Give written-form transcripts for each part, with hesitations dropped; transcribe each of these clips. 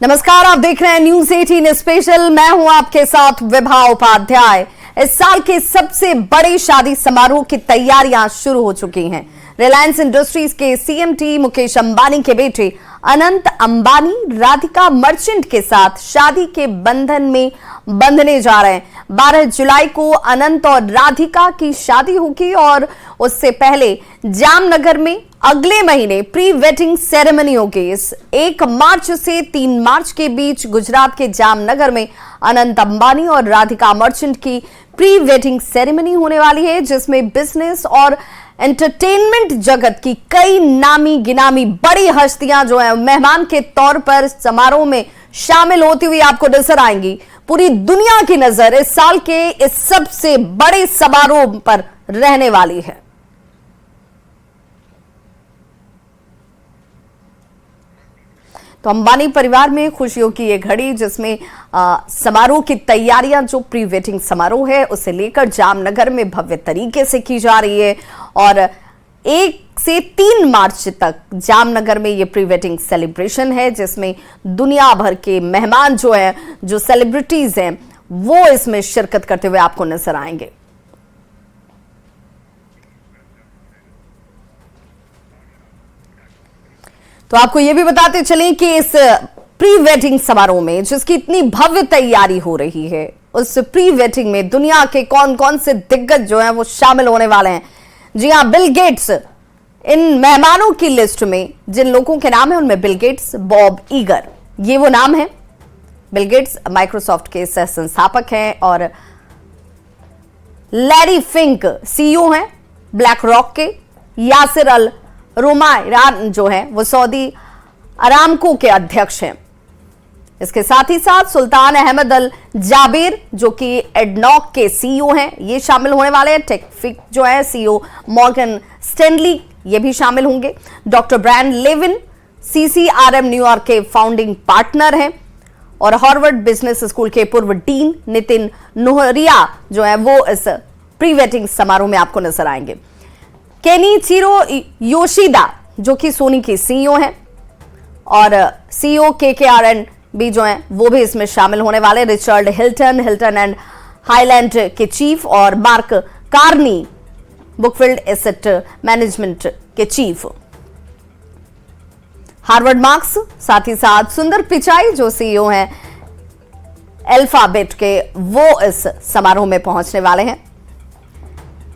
नमस्कार, आप देख रहे हैं न्यूज 18 स्पेशल। मैं हूं आपके साथ विभा उपाध्याय। इस साल के सबसे बड़े शादी समारोह की तैयारियां शुरू हो चुकी हैं। रिलायंस इंडस्ट्रीज के सीएमडी मुकेश अंबानी के बेटे अनंत अंबानी राधिका मर्चेंट के साथ शादी के बंधन में बंधने जा रहे हैं। 12 जुलाई को अनंत और राधिका की शादी होगी और उससे पहले जामनगर में अगले महीने प्री वेडिंग सेरेमनी होगी। इस 1 मार्च से 3 मार्च के बीच गुजरात के जामनगर में अनंत अंबानी और राधिका मर्चेंट की प्री वेडिंग सेरेमनी होने वाली है, जिसमें बिजनेस और एंटरटेनमेंट जगत की कई नामी गिनामी बड़ी हस्तियां जो है मेहमान के तौर पर समारोह में शामिल होती हुई आपको नजर आएंगी। पूरी दुनिया की नजर इस साल के इस सबसे बड़े समारोह पर रहने वाली है। तो अंबानी परिवार में खुशियों की ये घड़ी, जिसमें समारोह की तैयारियां जो प्री वेडिंग समारोह है उसे लेकर जामनगर में भव्य तरीके से की जा रही है और 1 से 3 मार्च तक जामनगर में ये प्री वेडिंग सेलिब्रेशन है, जिसमें दुनिया भर के मेहमान जो है, जो सेलिब्रिटीज हैं, वो इसमें शिरकत करते हुए आपको नजर आएंगे। तो आपको यह भी बताते चलें कि इस प्री वेडिंग समारोह में जिसकी इतनी भव्य तैयारी हो रही है, उस प्री वेडिंग में दुनिया के कौन कौन से दिग्गज जो हैं वो शामिल होने वाले हैं। जी हां, बिल गेट्स इन मेहमानों की लिस्ट में जिन लोगों के नाम है उनमें बिल गेट्स, बॉब ईगर, ये वो नाम है। बिल गेट्स माइक्रोसॉफ्ट के सह संस्थापक हैं और लैरी फिंक सीईओ हैं ब्लैक रॉक के। यासिर अल रुमायरान जो है वो सऊदी अरामको के अध्यक्ष हैं। इसके साथ ही साथ सुल्तान अहमद अल जाबिर जो कि एडनॉक के सीईओ हैं, ये शामिल होने वाले हैं। टेकफिक जो है सीईओ मॉर्गन स्टैनली, ये भी शामिल होंगे। डॉक्टर ब्रायन लेविन सीसीआरएम न्यूयॉर्क के फाउंडिंग पार्टनर हैं और हार्वर्ड बिजनेस स्कूल के पूर्व डीन नितिन नोहरिया जो है वो इस प्री वेडिंग समारोह में आपको नजर आएंगे। केनिचिरो योशिदा जो कि सोनी के सीईओ हैं और सीईओ केकेआरएन भी जो हैं वो भी इसमें शामिल होने वाले। रिचर्ड हिल्टन एंड हाईलैंड के चीफ और मार्क कार्नी बुकफील्ड एसेट मैनेजमेंट के चीफ। हार्वर्ड मार्क्स, साथ ही साथ सुंदर पिचाई जो सीईओ हैं अल्फाबेट के, वो इस समारोह में पहुंचने वाले हैं।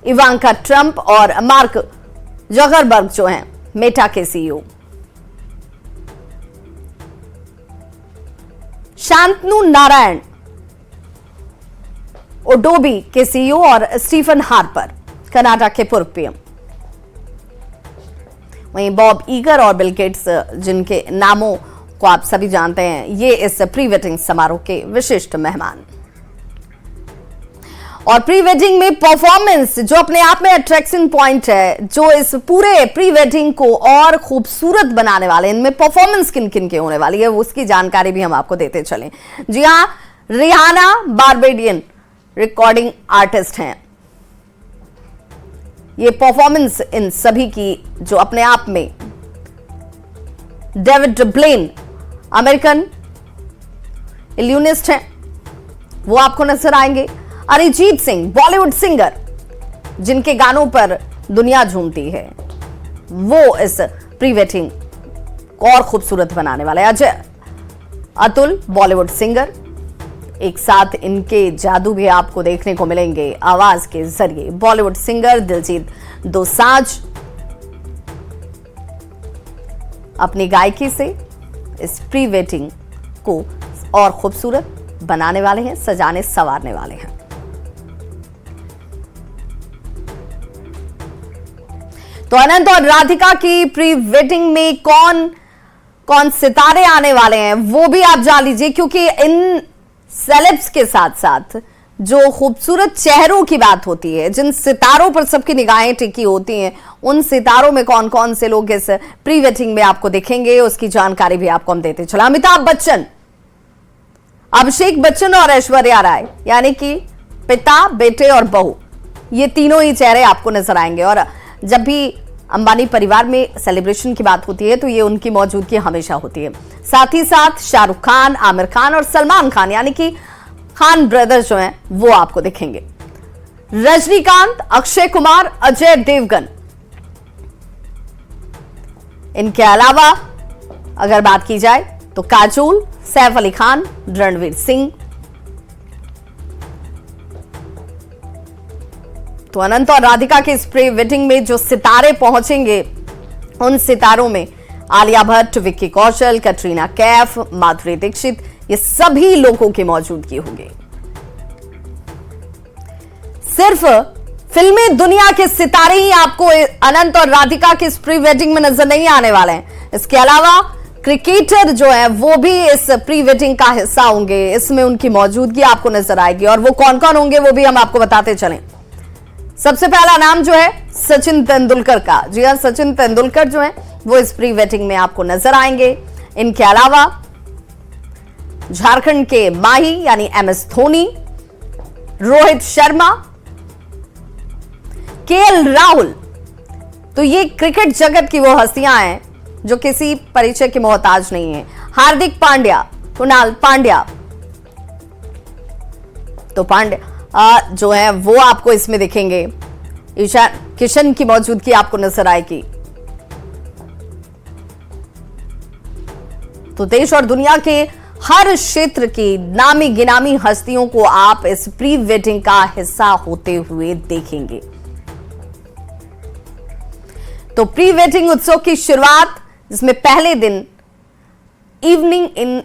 इवांका ट्रंप और मार्क जकरबर्ग जो हैं मेटा के सीईओ। शांतनु नारायण ओडोबी के सीईओ और स्टीफन हार्पर कनाडा के पूर्व पीएम। वहीं बॉब ईगर और बिल गेट्स जिनके नामों को आप सभी जानते हैं, ये इस प्री वेडिंग समारोह के विशिष्ट मेहमान। और प्री वेडिंग में परफॉर्मेंस जो अपने आप में अट्रैक्शन पॉइंट है, जो इस पूरे प्री वेडिंग को और खूबसूरत बनाने वाले, इनमें परफॉर्मेंस किन किन के होने वाली है उसकी जानकारी भी हम आपको देते चलें। जी हां, रिहाना बारबेडियन रिकॉर्डिंग आर्टिस्ट हैं। ये परफॉर्मेंस इन सभी की जो अपने आप में, डेविड ब्लेन अमेरिकन इल्यूनिस्ट हैं, वो आपको नजर आएंगे। अरिजीत सिंह बॉलीवुड सिंगर जिनके गानों पर दुनिया झूमती है, वो इस प्री वेडिंग को और खूबसूरत बनाने वाले। अजय अतुल बॉलीवुड सिंगर, एक साथ इनके जादू भी आपको देखने को मिलेंगे आवाज के जरिए। बॉलीवुड सिंगर दिलजीत दोसांझ अपनी गायकी से इस प्री वेडिंग को और खूबसूरत बनाने वाले हैं, सजाने संवारने वाले हैं। तो अनंत और राधिका की प्री वेडिंग में कौन कौन सितारे आने वाले हैं वो भी आप जान लीजिए, क्योंकि इन सेलेब्स के साथ साथ जो खूबसूरत चेहरों की बात होती है, जिन सितारों पर सबकी निगाहें टिकी होती हैं, उन सितारों में कौन कौन से लोग इस प्री वेडिंग में आपको दिखेंगे उसकी जानकारी भी आपको हम देते चला। अमिताभ बच्चन, अभिषेक बच्चन और ऐश्वर्या राय, यानी कि पिता, बेटे और बहू, ये तीनों ही चेहरे आपको नजर आएंगे। और जब भी अंबानी परिवार में सेलिब्रेशन की बात होती है तो ये उनकी मौजूदगी हमेशा होती है। साथ ही साथ शाहरुख खान, आमिर खान और सलमान खान यानी कि खान ब्रदर्स जो हैं वो आपको दिखेंगे। रजनीकांत, अक्षय कुमार, अजय देवगन, इनके अलावा अगर बात की जाए तो काजोल, सैफ अली खान, रणवीर सिंह। तो अनंत और राधिका के इस प्री वेडिंग में जो सितारे पहुंचेंगे उन सितारों में आलिया भट्ट, विक्की कौशल, कैटरीना कैफ, माधुरी दीक्षित, ये सभी लोगों की मौजूदगी होगी। सिर्फ फिल्मी दुनिया के सितारे ही आपको अनंत और राधिका के इस प्री वेडिंग में नजर नहीं आने वाले हैं। इसके अलावा क्रिकेटर जो है वो भी इस प्री वेडिंग का हिस्सा होंगे। इसमें उनकी मौजूदगी आपको नजर आएगी और वो कौन कौन होंगे वो भी हम आपको बताते चलें। सबसे पहला नाम जो है सचिन तेंदुलकर का। जी हां, सचिन तेंदुलकर जो है वो इस प्री वेडिंग में आपको नजर आएंगे। इनके अलावा झारखंड के माही यानी एमएस धोनी, रोहित शर्मा, केएल राहुल। तो ये क्रिकेट जगत की वो हस्तियां हैं जो किसी परिचय के मोहताज नहीं है। हार्दिक पांड्या, कुणाल पांड्या, तो पांड्या जो है वो आपको इसमें दिखेंगे। ईशान किशन की मौजूदगी आपको नजर आएगी। तो देश और दुनिया के हर क्षेत्र की नामी गिनामी हस्तियों को आप इस प्री वेडिंग का हिस्सा होते हुए देखेंगे। तो प्री वेडिंग उत्सव की शुरुआत जिसमें पहले दिन इवनिंग इन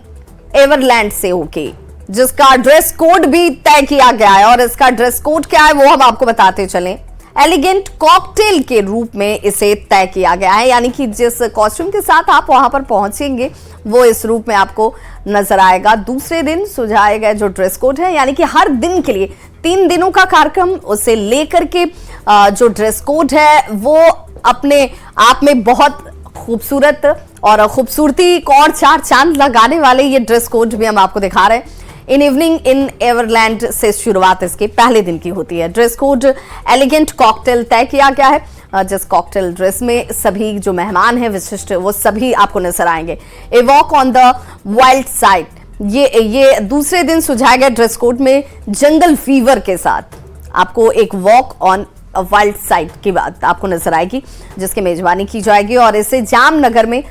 एवरलैंड से होगी, जिसका ड्रेस कोड भी तय किया गया है। और इसका ड्रेस कोड क्या है वो हम आपको बताते चलें। एलिगेंट कॉकटेल के रूप में इसे तय किया गया है, यानी कि जिस कॉस्ट्यूम के साथ आप वहां पर पहुंचेंगे वो इस रूप में आपको नजर आएगा। दूसरे दिन सुझाए गए जो ड्रेस कोड है, यानी कि हर दिन के लिए 3 दिनों का कार्यक्रम, उसे लेकर के जो ड्रेस कोड है वो अपने आप में बहुत खूबसूरत और खूबसूरती को और 4 चांद लगाने वाले ये ड्रेस कोड भी हम आपको दिखा रहे हैं। इन इवनिंग इन एवरलैंड से शुरुआत इसके पहले दिन की होती है। ड्रेस कोड एलिगेंट कॉकटेल तय किया गया है, जिस कॉकटेल ड्रेस में सभी जो मेहमान हैं विशिष्ट वो सभी आपको नजर आएंगे। A walk on the wild side, ये दूसरे दिन सुझाए गए ड्रेस कोड में जंगल फीवर के साथ आपको एक वॉक ऑन वाइल्ड साइड की बात आपको नजर आएगी, जिसकी मेजबानी की जाएगी। और इसे जामनगर में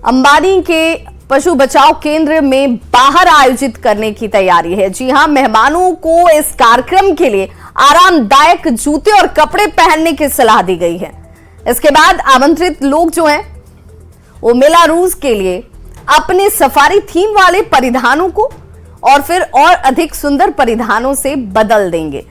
अंबानी के पशु बचाव केंद्र में बाहर आयोजित करने की तैयारी है। जी हां, मेहमानों को इस कार्यक्रम के लिए आरामदायक जूते और कपड़े पहनने की सलाह दी गई है। इसके बाद आमंत्रित लोग जो हैं वो बेलारूस के लिए अपने सफारी थीम वाले परिधानों को और फिर और अधिक सुंदर परिधानों से बदल देंगे।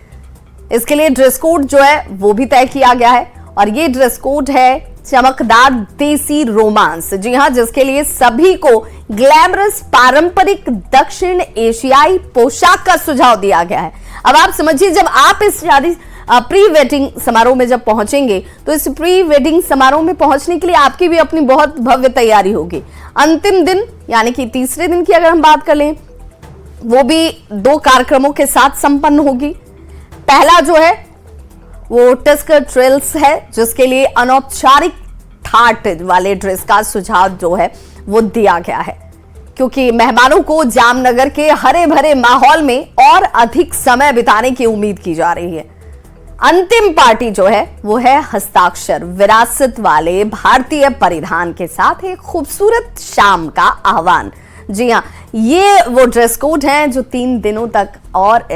इसके लिए ड्रेस कोड जो है वो भी तय किया गया है और ये ड्रेस कोड है चमकदार देसी रोमांस। जी हां, जिसके लिए सभी को ग्लैमरस पारंपरिक दक्षिण एशियाई पोशाक का सुझाव दिया गया है। अब आप समझिए, जब आप इस शादी प्री वेडिंग समारोह में जब पहुंचेंगे तो इस प्री वेडिंग समारोह में पहुंचने के लिए आपकी भी अपनी बहुत भव्य तैयारी होगी। अंतिम दिन यानी कि तीसरे दिन की अगर हम बात कर लें वो भी 2 कार्यक्रमों के साथ संपन्न होगी। पहला जो है वो टस्कर ट्रेल्स है, जिसके लिए अनौपचारिक ठाट वाले ड्रेस का सुझाव जो है वो दिया गया है, क्योंकि मेहमानों को जामनगर के हरे भरे माहौल में और अधिक समय बिताने की उम्मीद की जा रही है। अंतिम पार्टी जो है वो है हस्ताक्षर विरासत वाले भारतीय परिधान के साथ एक खूबसूरत शाम का आह्वान। जी हाँ, ये वो ड्रेस कोड हैं जो 3 दिनों तक और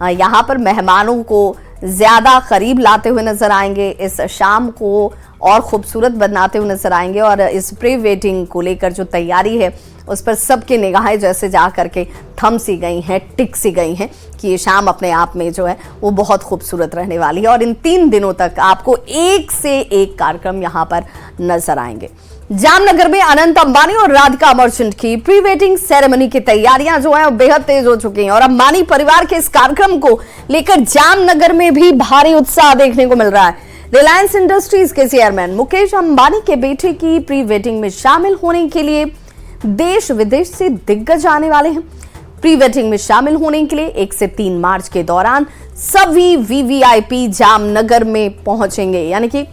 यहाँ पर मेहमानों को ज्यादा करीब लाते हुए नजर आएंगे, इस शाम को और खूबसूरत बनाते हुए नजर आएंगे। और इस प्री वेडिंग को लेकर जो तैयारी है उस पर सबकी निगाहें जैसे जा करके थम सी गई हैं, टिक सी गई हैं कि ये शाम अपने आप में जो है वो बहुत खूबसूरत रहने वाली है। और इन 3 दिनों तक आपको एक से एक कार्यक्रम यहाँ पर नजर आएंगे। जामनगर में अनंत अंबानी और राधिका मर्चेंट की प्री वेडिंग सेरेमनी की तैयारियां जो है बेहद तेज हो चुकी हैं और अंबानी परिवार के इस कार्यक्रम को लेकर जामनगर में भी भारी उत्साह देखने को मिल रहा है। रिलायंस इंडस्ट्रीज के चेयरमैन मुकेश अंबानी के बेटे की प्री वेडिंग में शामिल होने के लिए देश विदेश से दिग्गज आने वाले हैं। प्री वेडिंग में शामिल होने के लिए 1 से 3 मार्च के दौरान सभी वीवीआईपी जामनगर में पहुंचेंगे, यानी कि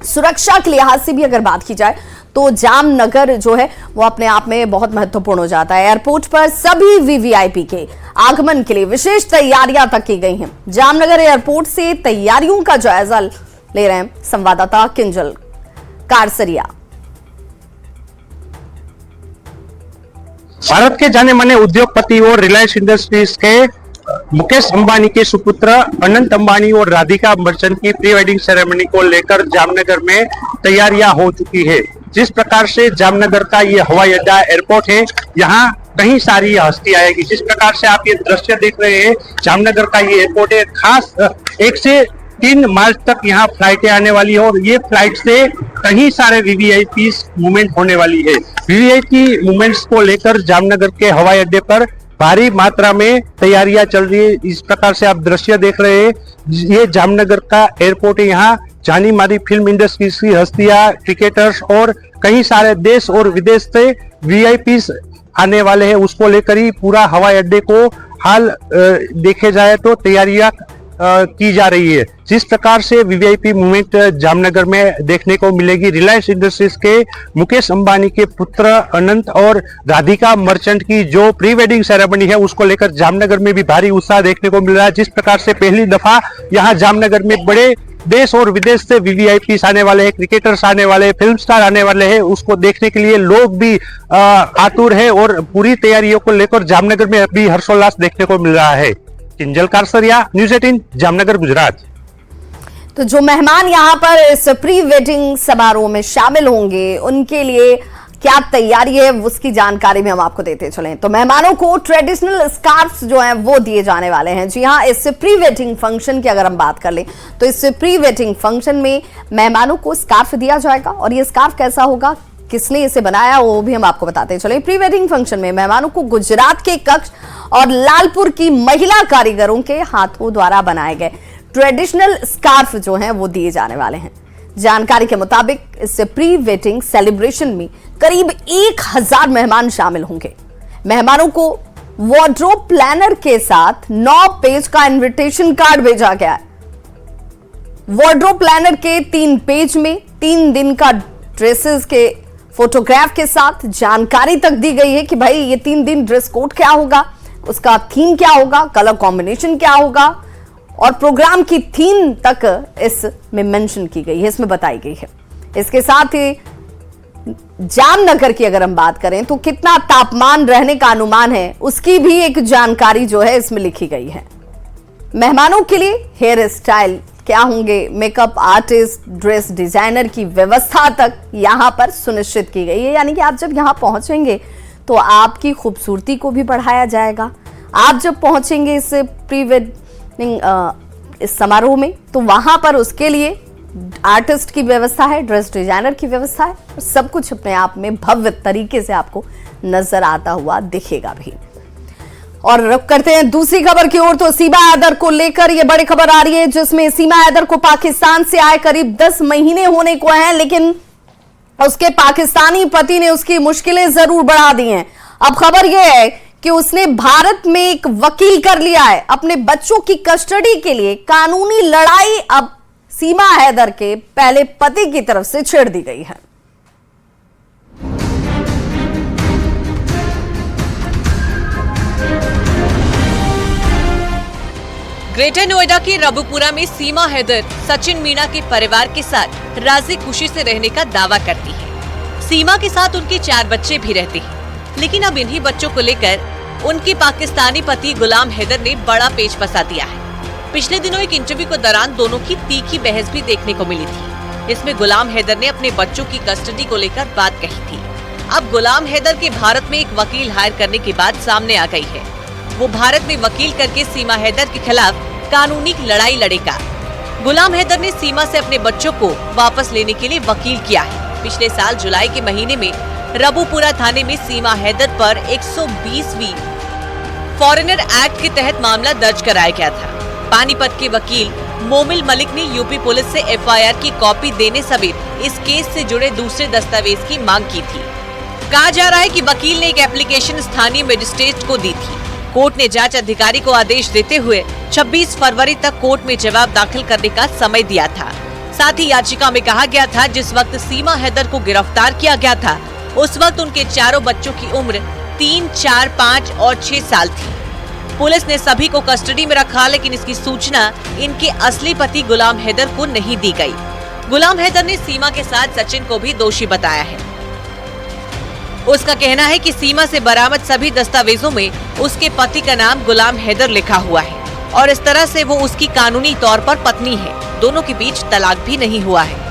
सुरक्षा के लिहाज से भी अगर बात की जाए तो जामनगर जो है वो अपने आप में बहुत महत्वपूर्ण हो जाता है। एयरपोर्ट पर सभी वीवीआईपी के आगमन के लिए विशेष तैयारियां तक की गई हैं। जामनगर एयरपोर्ट से तैयारियों का जायजा ले रहे हैं संवाददाता किंजल कारसरिया। भारत के जाने माने उद्योगपति और रिलायंस इंडस्ट्रीज के मुकेश अंबानी के सुपुत्र अनंत अंबानी और राधिका मर्चेंट की प्री वेडिंग सेरेमनी को लेकर जामनगर में तैयारियां हो चुकी है। जिस प्रकार से जामनगर का ये हवाई अड्डा एयरपोर्ट है, यहाँ कई सारी हस्ती आएगी। जिस प्रकार से आप ये दृश्य देख रहे हैं, जामनगर का ये एयरपोर्ट है। खास 1 से 3 मार्च तक यहाँ फ्लाइटें आने वाली है और ये फ्लाइट से कई सारे वीवीआईपी मूवमेंट होने वाली है। वीवीआईपी मूवमेंट्स को लेकर जामनगर के हवाई अड्डे पर भारी मात्रा में तैयारियां चल रही है। इस प्रकार से आप दृश्य देख रहे हैं, ये जामनगर का एयरपोर्ट है। यहाँ जानी मानी फिल्म इंडस्ट्री की हस्तियां, क्रिकेटर्स और कई सारे देश और विदेश से वीआईपी आने वाले हैं। उसको लेकर ही पूरा हवाई अड्डे को हाल देखे जाए तो तैयारियां की जा रही है। जिस प्रकार से वीवीआईपी मूवमेंट जामनगर में देखने को मिलेगी, रिलायंस इंडस्ट्रीज के मुकेश अंबानी के पुत्र अनंत और राधिका मर्चेंट की जो प्री वेडिंग सेरेमनी है, उसको लेकर जामनगर में भी भारी उत्साह देखने को मिल रहा है। जिस प्रकार से पहली दफा यहाँ जामनगर में बड़े देश और विदेश से वीवीआईपी आने वाले हैं, क्रिकेटर्स आने वाले हैं, फिल्म स्टार आने वाले हैं। उसको देखने के लिए लोग भी आतुर है और पूरी तैयारियों को लेकर जामनगर में अभी हर्षोल्लास देखने को मिल रहा है। किंजल कारसरिया, न्यूज़ 18, जामनगर, गुजरात। तो जो मेहमान यहाँ पर इस प्री वेडिंग समारोह में शामिल होंगे, उनके लिए क्या तैयारी है उसकी जानकारी भी हम आपको देते चलें। तो मेहमानों को ट्रेडिशनल स्कार्फ्स जो हैं वो दिए जाने वाले हैं। जी हाँ, इस प्री वेडिंग फंक्शन की अगर हम बात कर लें तो इस प्री वेडिंग फंक्शन में मेहमानों को स्कार्फ दिया जाएगा और ये स्कार्फ कैसा होगा, किसने इसे बनाया, वो भी हम आपको बताते चलें। प्री वेडिंग फंक्शन में मेहमानों को गुजरात के कच्छ और लालपुर की महिला कारीगरों के हाथों द्वारा बनाए गए ट्रेडिशनल स्कार्फ जो हैं वो दिए जाने वाले हैं। जानकारी के मुताबिक इस प्री वेडिंग सेलिब्रेशन में करीब 1000 मेहमान शामिल होंगे। मेहमानों को वार्डरोब प्लानर के साथ 9 पेज का इनविटेशन कार्ड भेजा गया है। वार्डरोब प्लानर के 3 पेज में 3 दिन का ड्रेसेस के फोटोग्राफ के साथ जानकारी तक दी गई है कि भाई ये 3 दिन ड्रेस कोड क्या होगा, उसका थीम क्या होगा, कलर कॉम्बिनेशन क्या होगा और प्रोग्राम की थीम तक इसमें मेंशन की गई है, इसमें बताई गई है। इसके साथ ही जामनगर की अगर हम बात करें तो कितना तापमान रहने का अनुमान है उसकी भी एक जानकारी जो है इसमें लिखी गई है। मेहमानों के लिए हेयर स्टाइल क्या होंगे, मेकअप आर्टिस्ट, ड्रेस डिजाइनर की व्यवस्था तक यहां पर सुनिश्चित की गई है। यानी कि आप जब यहां पहुंचेंगे तो आपकी खूबसूरती को भी बढ़ाया जाएगा। आप जब पहुंचेंगे इस प्री वेडिंग इस समारोह में तो वहां पर उसके लिए आर्टिस्ट की व्यवस्था है, ड्रेस डिजाइनर की व्यवस्था है और सब कुछ अपने आप में भव्य तरीके से आपको नजर आता हुआ दिखेगा भी। और रुक करते हैं दूसरी खबर की ओर। तो सीमा हैदर को लेकर यह बड़ी खबर आ रही है जिसमें सीमा हैदर को पाकिस्तान से आए करीब 10 महीने होने को हैं, लेकिन उसके पाकिस्तानी पति ने उसकी मुश्किलें जरूर बढ़ा दी हैं। अब खबर यह है कि उसने भारत में एक वकील कर लिया है। अपने बच्चों की कस्टडी के लिए कानूनी लड़ाई अब सीमा हैदर के पहले पति की तरफ से छेड़ दी गई है। ग्रेटर नोएडा के रबुपुरा में सीमा हैदर सचिन मीणा के परिवार के साथ राजी खुशी से रहने का दावा करती है। सीमा के साथ उनके 4 बच्चे भी रहते हैं, लेकिन अब इन्हीं बच्चों को लेकर उनके पाकिस्तानी पति गुलाम हैदर ने बड़ा पेच फंसा दिया है। पिछले दिनों एक इंटरव्यू के दौरान दोनों की तीखी बहस भी देखने को मिली थी। इसमें गुलाम हैदर ने अपने बच्चों की कस्टडी को लेकर बात कही थी। अब गुलाम हैदर के भारत में एक वकील हायर करने की बात सामने आ गई है। वो भारत में वकील करके सीमा हैदर के खिलाफ कानूनी लड़ाई लड़ेगा। गुलाम हैदर ने सीमा से अपने बच्चों को वापस लेने के लिए वकील किया है। पिछले साल जुलाई के महीने में रबुपुरा थाने में सीमा हैदर पर 120वीं फॉरेनर एक्ट के तहत मामला दर्ज कराया गया था। पानीपत के वकील मोमिल मलिक ने यूपी पुलिस से एफआईआर की कॉपी देने समेत इस केस से जुड़े दूसरे दस्तावेज की मांग की थी। कहा जा रहा है कि वकील ने एक एप्लीकेशन स्थानीय मजिस्ट्रेट को दी थी। कोर्ट ने जांच अधिकारी को आदेश देते हुए 26 फरवरी तक कोर्ट में जवाब दाखिल करने का समय दिया था। साथ ही याचिका में कहा गया था जिस वक्त सीमा हैदर को गिरफ्तार किया गया था उस वक्त उनके चारों बच्चों की उम्र 3, 4, 5 और 6 साल थी। पुलिस ने सभी को कस्टडी में रखा, लेकिन इसकी सूचना इनके असली पति गुलाम हैदर को नहीं दी गई। गुलाम हैदर ने सीमा के साथ सचिन को भी दोषी बताया है। उसका कहना है कि सीमा से बरामद सभी दस्तावेजों में उसके पति का नाम गुलाम हैदर लिखा हुआ है और इस तरह से वो उसकी कानूनी तौर पर पत्नी है। दोनों के बीच तलाक भी नहीं हुआ है।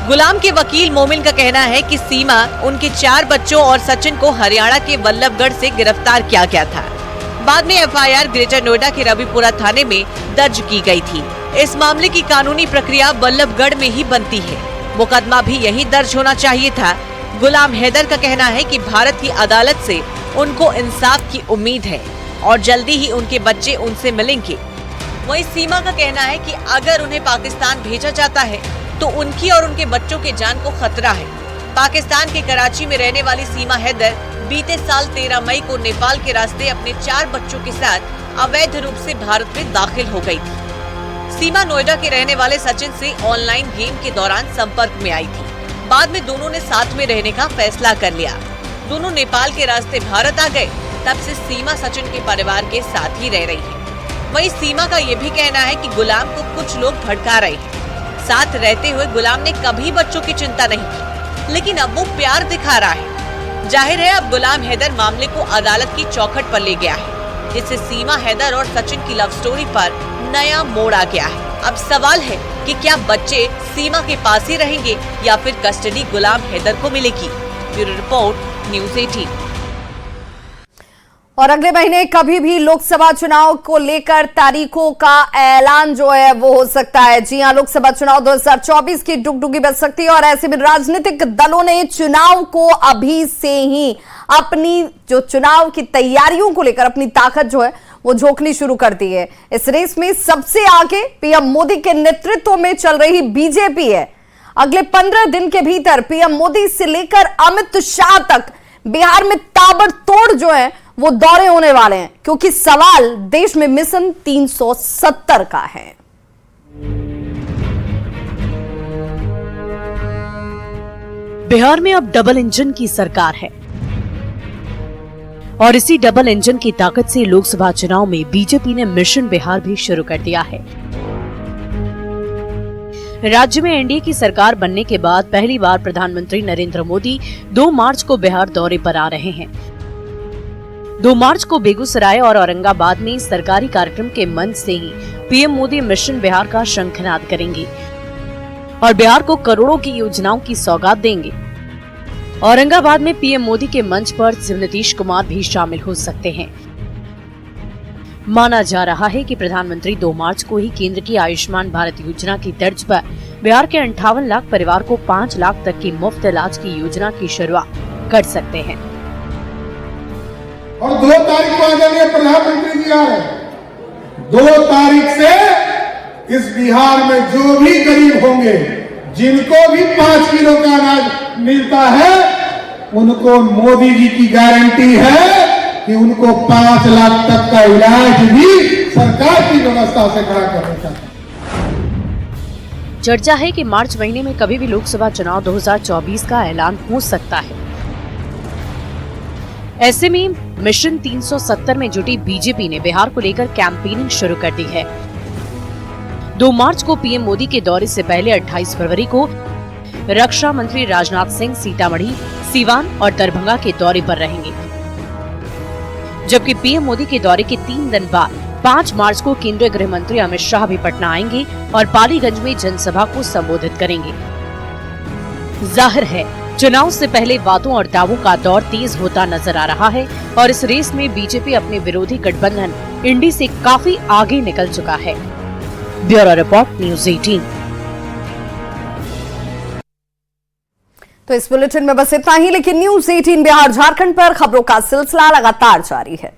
गुलाम के वकील मोमिन का कहना है कि सीमा, उनके 4 बच्चों और सचिन को हरियाणा के वल्लभगढ़ से गिरफ्तार किया गया था। बाद में एफआईआर ग्रेटर नोएडा के रविपुरा थाने में दर्ज की गई थी। इस मामले की कानूनी प्रक्रिया वल्लभगढ़ में ही बनती है। मुकदमा भी यहीं दर्ज होना चाहिए था। गुलाम हैदर का कहना है कि भारत की अदालत से उनको इंसाफ की उम्मीद है और जल्दी ही उनके बच्चे उनसे मिलेंगे। वहीं सीमा का कहना है कि अगर उन्हें पाकिस्तान भेजा जाता है तो उनकी और उनके बच्चों के जान को खतरा है। पाकिस्तान के कराची में रहने वाली सीमा हैदर बीते साल 13 मई को नेपाल के रास्ते अपने 4 बच्चों के साथ अवैध रूप से भारत में दाखिल हो गई थी। सीमा नोएडा के रहने वाले सचिन से ऑनलाइन गेम के दौरान संपर्क में आई थी। बाद में दोनों ने साथ में रहने का फैसला कर लिया। दोनों नेपाल के रास्ते भारत आ गए। तब से सीमा सचिन के परिवार के साथ ही रह रही है। वहीं सीमा का ये भी कहना है कि गुलाम को कुछ लोग भड़का रहे हैं। साथ रहते हुए गुलाम ने कभी बच्चों की चिंता नहीं की, लेकिन अब वो प्यार दिखा रहा है। जाहिर है अब गुलाम हैदर मामले को अदालत की चौखट पर ले गया है, जिससे सीमा हैदर और सचिन की लव स्टोरी पर नया मोड़ आ गया है। अब सवाल है कि क्या बच्चे सीमा के पास ही रहेंगे या फिर कस्टडी गुलाम हैदर को मिलेगी। Bureau report, news 18। और अगले महीने कभी भी लोकसभा चुनाव को लेकर तारीखों का ऐलान जो है वो हो सकता है। जी हां, लोकसभा चुनाव 2024 की डुगडुगी बज सकती है और ऐसे में राजनीतिक दलों ने चुनाव को अभी से ही अपनी जो चुनाव की तैयारियों को लेकर अपनी ताकत जो है वो झोंकनी शुरू कर दी है। इस रेस में सबसे आगे पीएम मोदी के नेतृत्व में चल रही बीजेपी है। अगले 15 दिन के भीतर पीएम मोदी से लेकर अमित शाह तक बिहार में ताबड़तोड़ जो है वो दौरे होने वाले हैं, क्योंकि सवाल देश में मिशन 370 का है। बिहार में अब डबल इंजन की सरकार है और इसी डबल इंजन की ताकत से लोकसभा चुनाव में बीजेपी ने मिशन बिहार भी शुरू कर दिया है। राज्य में एनडीए की सरकार बनने के बाद पहली बार प्रधानमंत्री नरेंद्र मोदी 2 मार्च को बिहार दौरे पर आ रहे हैं। 2 मार्च को बेगूसराय और औरंगाबाद में सरकारी कार्यक्रम के मंच से ही पीएम मोदी मिशन बिहार का शंखनाद करेंगे और बिहार को करोड़ों की योजनाओं की सौगात देंगे। औरंगाबाद में पीएम मोदी के मंच पर नीतीश कुमार भी शामिल हो सकते हैं। माना जा रहा है कि प्रधानमंत्री 2 मार्च को ही केंद्र की आयुष्मान भारत योजना की तर्ज पर बिहार के 58 लाख परिवार को 5 लाख तक की मुफ्त इलाज की योजना की शुरुआत कर सकते हैं। और 2 तारीख को आदरणीय प्रधानमंत्री जी आ रहे हैं। 2 तारीख से इस बिहार में जो भी गरीब होंगे, जिनको भी 5 किलो का अनाज मिलता है, उनको मोदी जी की गारंटी है कि उनको 5 लाख तक का इलाज भी सरकार की व्यवस्था से खड़ा करने का। चर्चा है कि मार्च महीने में कभी भी लोकसभा चुनाव 2024 का ऐलान हो सकता है। ऐसे में मिशन 370 में जुटी बीजेपी ने बिहार को लेकर कैंपेनिंग शुरू कर दी है। 2 मार्च को पीएम मोदी के दौरे से पहले 28 फरवरी को रक्षा मंत्री राजनाथ सिंह सीतामढ़ी, सीवान और दरभंगा के दौरे पर रहेंगे, जबकि पीएम मोदी के दौरे के 3 दिन बाद 5 मार्च को केंद्रीय गृह मंत्री अमित शाह भी पटना आएंगे और पालीगंज में जनसभा को संबोधित करेंगे। जाहिर है चुनाव से पहले बातों और दावों का दौर तेज होता नजर आ रहा है और इस रेस में बीजेपी अपने विरोधी गठबंधन इंडी से काफी आगे निकल चुका है। Bureau report, news 18। तो इस बुलेटिन में बस इतना ही, लेकिन न्यूज़ 18 बिहार झारखंड पर खबरों का सिलसिला लगातार जारी है।